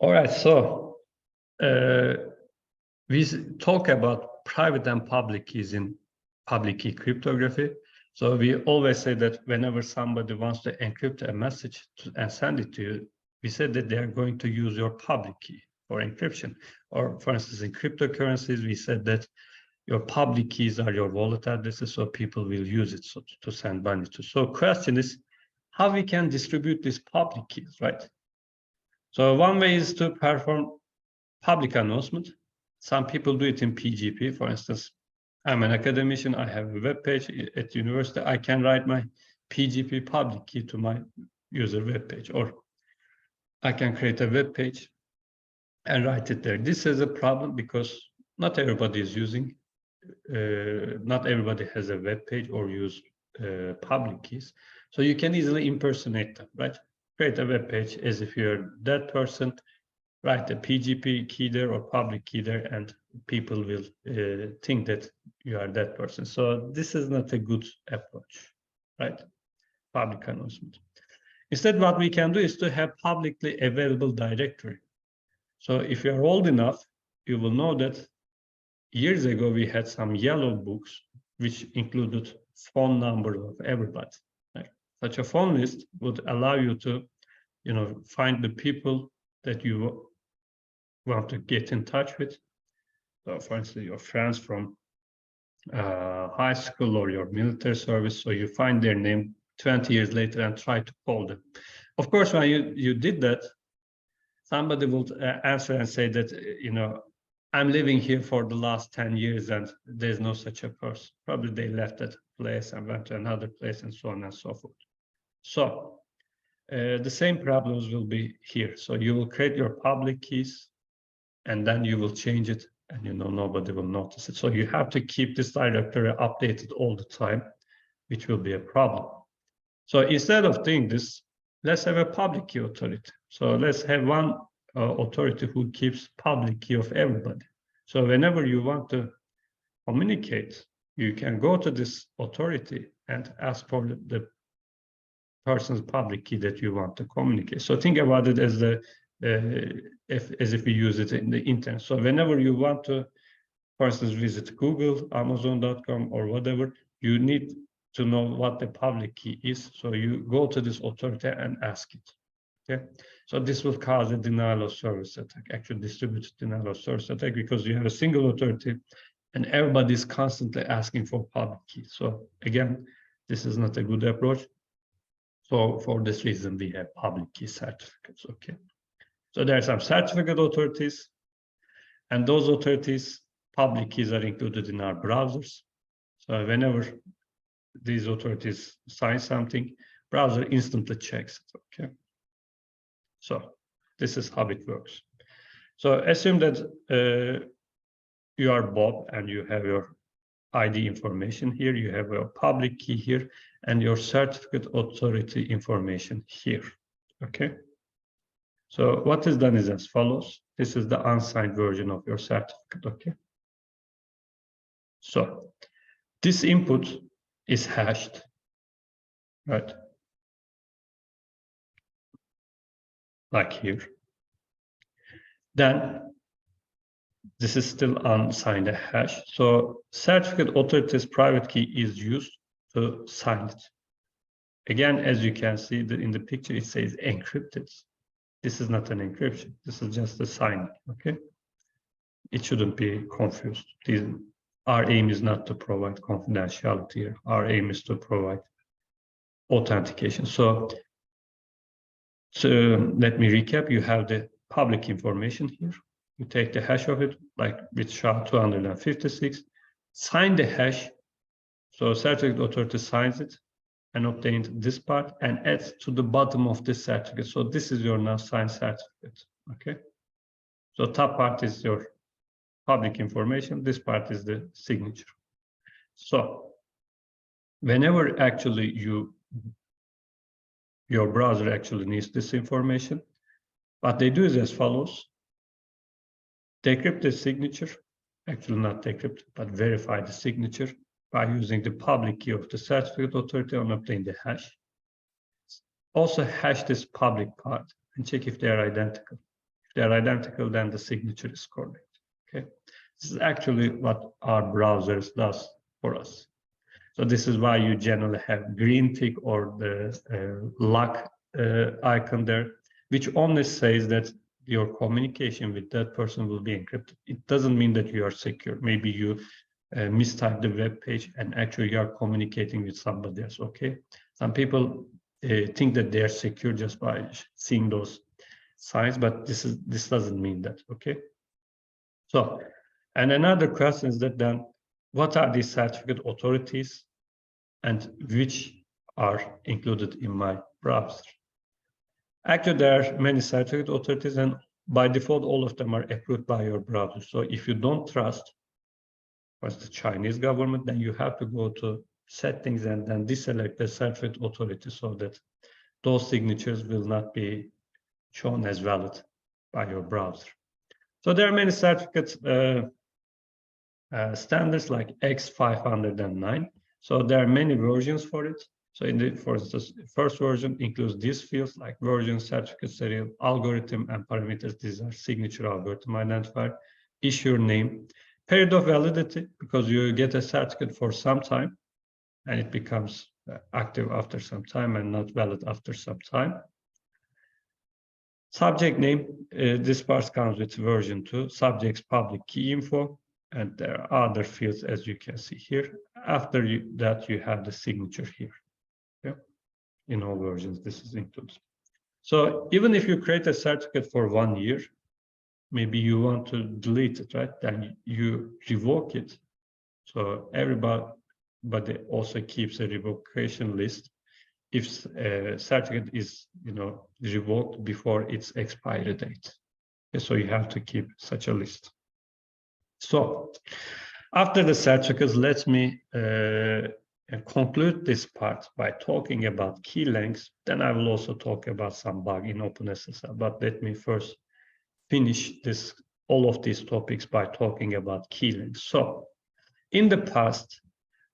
All right, so we talk about private and public keys in public key cryptography. So we always say that whenever somebody wants to encrypt a message and send it to you, we said that they are going to use your public key for encryption. Or for instance, in cryptocurrencies, we said that your public keys are your wallet addresses, so people will use it to send money to. So question is, how we can distribute these public keys, right? So one way is to perform public announcement. Some people do it in PGP. For instance, I'm an academician, I have a web page at university, I can write my PGP public key to my user web page, or I can create a web page and write it there. This is a problem because not everybody is using, not everybody has a web page or use public keys. So you can easily impersonate them, right? Create a web page as if you're that person, write a PGP key there or public key there, and people will think that you are that person. So this is not a good approach, right? Public announcement. Instead, what we can do is to have publicly available directory. So if you're old enough, you will know that years ago we had some yellow books which included phone numbers of everybody. Right? Such a phone list would allow you to, find the people that you want to get in touch with. So for instance, your friends from high school or your military service, so you find their name 20 years later and try to call them. Of course, when you did that, somebody will answer and say that, I'm living here for the last 10 years and there's no such a person. Probably they left that place and went to another place and so on and so forth. So the same problems will be here. So you will create your public keys and then you will change it and nobody will notice it. So you have to keep this directory updated all the time, which will be a problem. So instead of doing this, let's have a public key authority. So let's have one authority who keeps public key of everybody. So whenever you want to communicate, you can go to this authority and ask for the person's public key that you want to communicate. So think about it as as if we use it in the internet. So whenever you want to, for instance, visit Google, Amazon.com, or whatever, you need to know what the public key is. So you go to this authority and ask it. Okay, so this will cause a denial of service attack, actually distributed denial of service attack, because you have a single authority and everybody is constantly asking for public key. So again, this is not a good approach. So for this reason, we have public key certificates. Okay, so there are some certificate authorities, and those authorities, public keys are included in our browsers. So whenever these authorities sign something, browser instantly checks it. Okay. So this is how it works. So assume that you are Bob and you have your ID information here, you have your public key here, and your certificate authority information here. Okay. So what is done is as follows. This is the unsigned version of your certificate. Okay. So this input is hashed, right? Like here. Then this is still unsigned hash. So certificate authority's private key is used to sign it. Again, as you can see in the picture, it says encrypted. This is not an encryption. This is just a sign. Okay. It shouldn't be confused. Our aim is not to provide confidentiality here. Our aim is to provide authentication. So let me recap. You have the public information here. You take the hash of it, like with SHA-256, sign the hash. So certificate authority signs it and obtained this part and adds to the bottom of this certificate. So this is your now signed certificate. Okay. So top part is your public information. This part is the signature. So whenever actually your browser actually needs this information, what they do is as follows. Decrypt the signature, actually not decrypt, but verify the signature by using the public key of the certificate authority and obtain the hash. Also hash this public part and check if they are identical. If they are identical, then the signature is correct. Okay, this is actually what our browsers does for us. So this is why you generally have green tick or the lock icon there, which only says that your communication with that person will be encrypted. It doesn't mean that you are secure. Maybe you mistype the web page and actually you are communicating with somebody else. Okay, some people think that they are secure just by seeing those signs, but this doesn't mean that. Okay, so and another question is that then what are these certificate authorities and which are included in my browser? Actually, there are many certificate authorities, and by default, all of them are approved by your browser. So if you don't trust what's the Chinese government, then you have to go to settings and then deselect the certificate authority so that those signatures will not be shown as valid by your browser. So there are many certificate standards like X509. So there are many versions for it. So for instance, first version includes these fields like version, certificate serial, algorithm, and parameters. These are signature algorithm identifier, issuer name, period of validity, because you get a certificate for some time and it becomes active after some time and not valid after some time. Subject name, this part comes with version 2, subject's public key info, and there are other fields as you can see here. After that, you have the signature here. Okay? In all versions, this is included. So even if you create a certificate for 1 year, maybe you want to delete it, right? Then you revoke it. So everybody also keeps a revocation list if a certificate is, revoked before its expiry date. Okay, so you have to keep such a list. So after the certificates, let me conclude this part by talking about key lengths. Then I will also talk about some bug in OpenSSL. But let me first finish all of these topics by talking about key lengths. So in the past,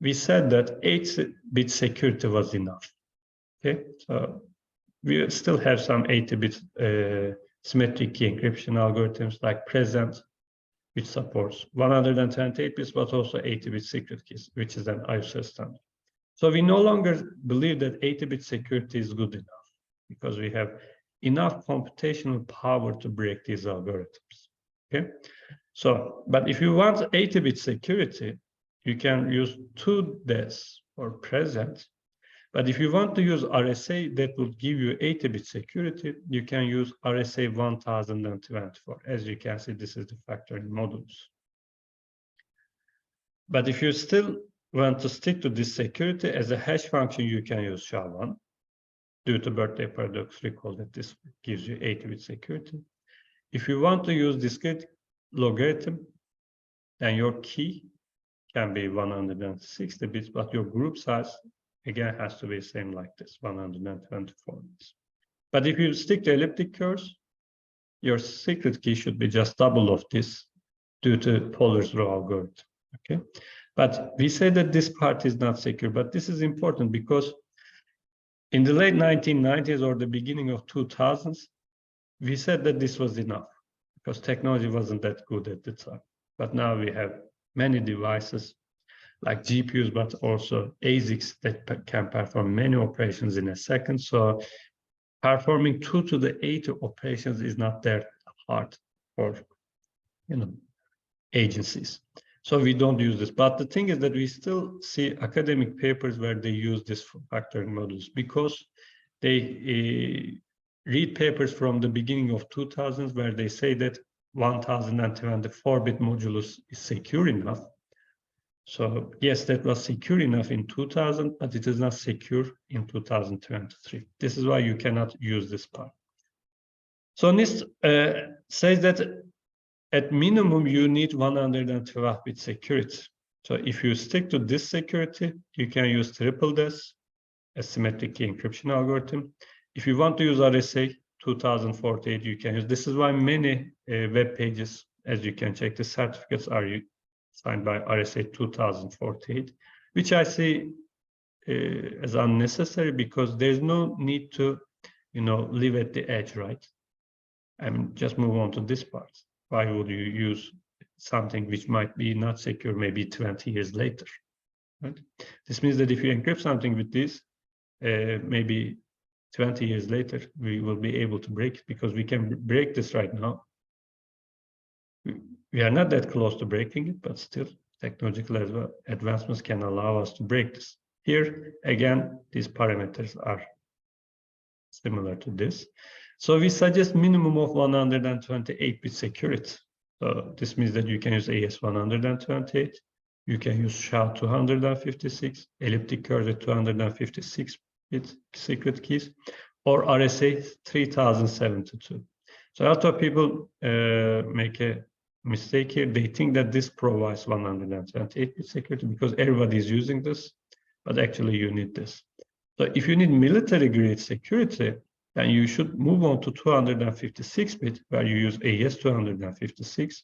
we said that 8-bit security was enough. Okay, so we still have some 80-bit symmetric key encryption algorithms like present, which supports 128 bits, but also 80-bit secret keys, which is an ISO standard. So we no longer believe that 80-bit security is good enough because we have enough computational power to break these algorithms. Okay, so but if you want 80-bit security, you can use 2 DES or present. But if you want to use RSA that will give you 80-bit security, you can use RSA 1024. As you can see, this is the factoring modules. But if you still want to stick to this security as a hash function, you can use SHA-1. Due to birthday paradox, recall that this gives you 80-bit security. If you want to use discrete logarithm, then your key can be 160 bits, but your group size again has to be the same like this, 124 bits. But if you stick to elliptic curves, your secret key should be just double of this due to Pollar's law algorithm. Okay, but we say that this part is not secure, but this is important because in the late 1990s or the beginning of 2000s, we said that this was enough because technology wasn't that good at the time. But now we have many devices like GPUs, but also ASICs that can perform many operations in a second. So performing 2 to the 8 operations is not that hard for agencies. So we don't use this. But the thing is that we still see academic papers where they use this factoring modules because they read papers from the beginning of 2000s where they say that 1024-bit modulus is secure enough. So yes, that was secure enough in 2000, but it is not secure in 2023. This is why you cannot use this part. So NIST says that at minimum, you need 112-bit security. So if you stick to this security, you can use triple DES, a symmetric key encryption algorithm. If you want to use RSA 2048, you can use. This is why many web pages, as you can check, the certificates are signed by RSA 2048, which I see as unnecessary because there's no need to, live at the edge, right? and just move on to this part. Why would you use something which might be not secure maybe 20 years later? Right? This means that if you encrypt something with this, maybe 20 years later, we will be able to break it, because we can break this right now. We are not that close to breaking it, but still technological advancements can allow us to break this. Here, again, these parameters are similar to this. So we suggest minimum of 128-bit security. So this means that you can use AES-128, you can use SHA-256, elliptic curve with 256-bit secret keys, or RSA 3072. So a lot of people make a mistake here. They think that this provides 128-bit security because everybody is using this, but actually you need this. So if you need military-grade security, then you should move on to 256-bit, where you use AES-256.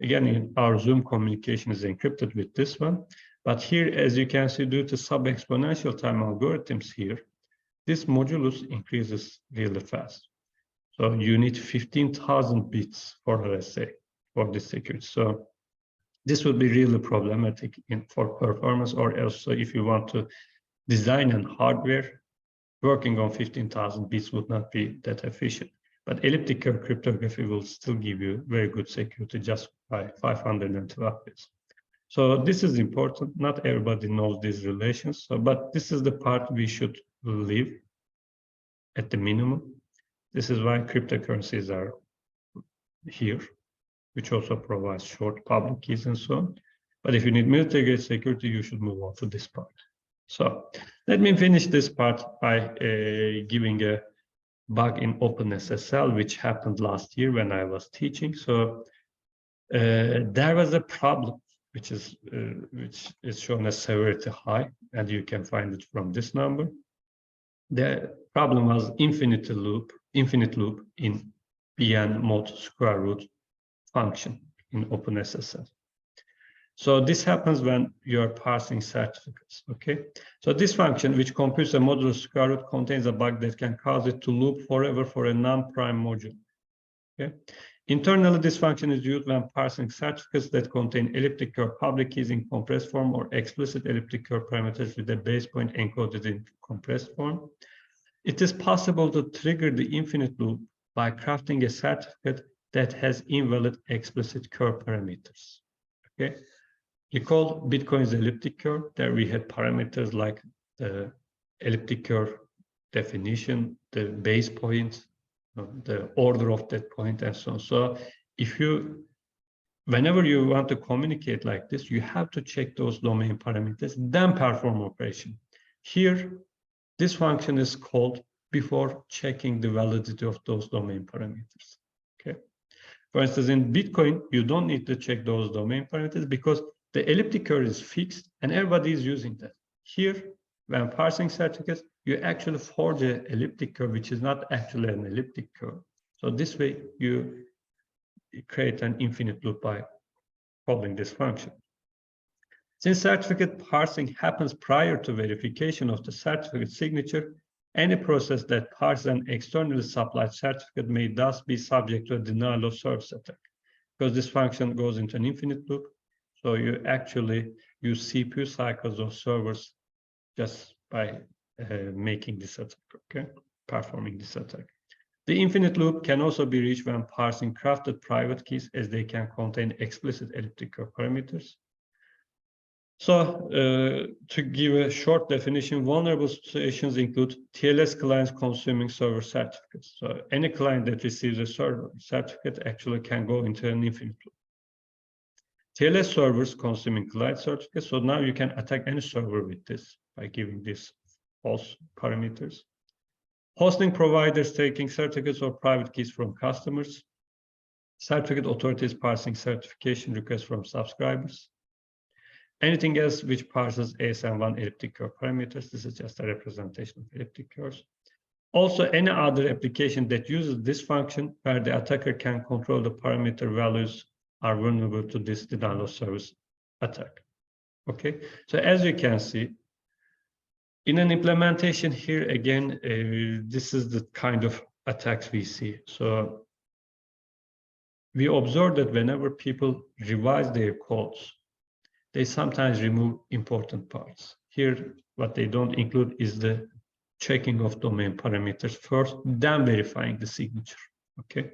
Again, our Zoom communication is encrypted with this one. But here, as you can see, due to sub-exponential time algorithms here, this modulus increases really fast. So you need 15,000 bits for RSA for this security. So this would be really problematic for performance, or also if you want to design and hardware, working on 15,000 bits would not be that efficient. But elliptic curve cryptography will still give you very good security just by 512 bits. So this is important. Not everybody knows these relations, but this is the part we should leave at the minimum. This is why cryptocurrencies are here, which also provides short public keys and so on. But if you need military-grade security, you should move on to this part. So let me finish this part by giving a bug in OpenSSL, which happened last year when I was teaching. So there was a problem, which is shown as severity high, and you can find it from this number. The problem was infinite loop in Bn mod square root function in OpenSSL. So this happens when you're parsing certificates, okay? So this function, which computes a modular square root, contains a bug that can cause it to loop forever for a non-prime module, okay? Internally, this function is used when parsing certificates that contain elliptic curve public keys in compressed form or explicit elliptic curve parameters with a base point encoded in compressed form. It is possible to trigger the infinite loop by crafting a certificate that has invalid explicit curve parameters, okay? Recall Bitcoin's elliptic curve. There we had parameters like the elliptic curve definition, the base point, the order of that point, and so on. So whenever you want to communicate like this, you have to check those domain parameters, then perform operation. Here, this function is called before checking the validity of those domain parameters, okay? For instance, in Bitcoin, you don't need to check those domain parameters because the elliptic curve is fixed and everybody is using that. Here, when parsing certificates, you actually forge an elliptic curve, which is not actually an elliptic curve. So this way, you create an infinite loop by calling this function. Since certificate parsing happens prior to verification of the certificate signature, any process that parses an externally supplied certificate may thus be subject to a denial of service attack, because this function goes into an infinite loop. So you actually use CPU cycles of servers just by making this attack, okay? Performing this attack. The infinite loop can also be reached when parsing crafted private keys, as they can contain explicit elliptic curve parameters. So to give a short definition, vulnerable situations include TLS clients consuming server certificates. So any client that receives a server certificate actually can go into an infinite loop. TLS servers consuming client certificates. So now you can attack any server with this by giving these false parameters. Hosting providers taking certificates or private keys from customers. Certificate authorities parsing certification requests from subscribers. Anything else which parses ASM1 elliptic curve parameters. This is just a representation of elliptic curves. Also, any other application that uses this function where the attacker can control the parameter values are vulnerable to this denial of service attack. Okay, so as you can see, in an implementation here, again, this is the kind of attacks we see. So we observe that whenever people revise their codes, they sometimes remove important parts. Here, what they don't include is the checking of domain parameters first, then verifying the signature, okay?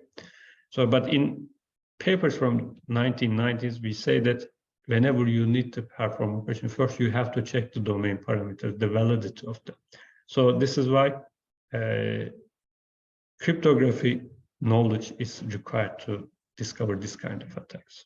So, but in papers from 1990s, we say that whenever you need to perform operation, first you have to check the domain parameters, the validity of them. So this is why cryptography knowledge is required to discover this kind of attacks.